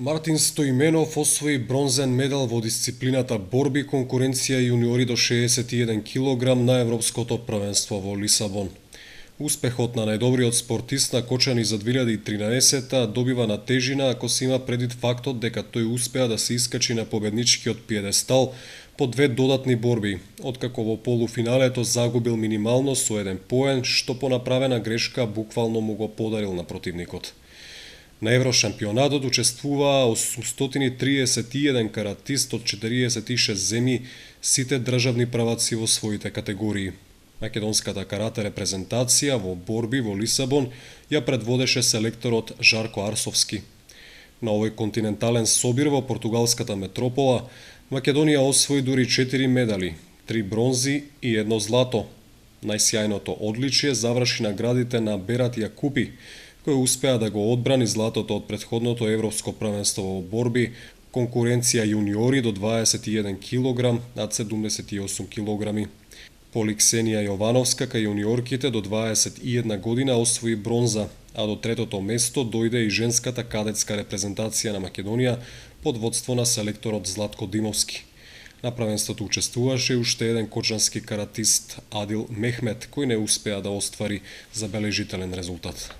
Мартин Стоименов освои бронзен медал во дисциплината борби конкуренција јуниори до 61 кг на Европското првенство во Лисабон. Успехот на најдобриот спортист на Кочани за 2013 добива на тежина ако се има предвид фактот дека тој успеа да се искачи на победничкиот пиедестал по две додатни борби, откако во полуфиналето загубил минимално со еден поен, што по направена грешка буквално му го подарил на противникот. На Еврошампионатот учествуваа 831 каратист од 46 земји, сите државни праваци во своите категории. Македонската карате репрезентација во борби во Лисабон ја предводеше селекторот Жарко Арсовски. На овој континентален собир во португалската метропола, Македонија освои дури 4 медали, 3 бронзи и 1 злато. Најсјајното одличие заврши наградите на Берат Јакупи, кој успеа да го одбрани златото од претходното европско првенство во борби конкуренција јуниори до 21 кг над 78 кг. Поликсенија Јовановска кај јуниорките до 21 година освои бронза, а до третото место дојде и женската кадетска репрезентација на Македонија под водство на селекторот Златко Димовски. На првенството учествуваше уште еден кочански каратист Адил Мехмет, кој не успеа да оствари забележителен резултат.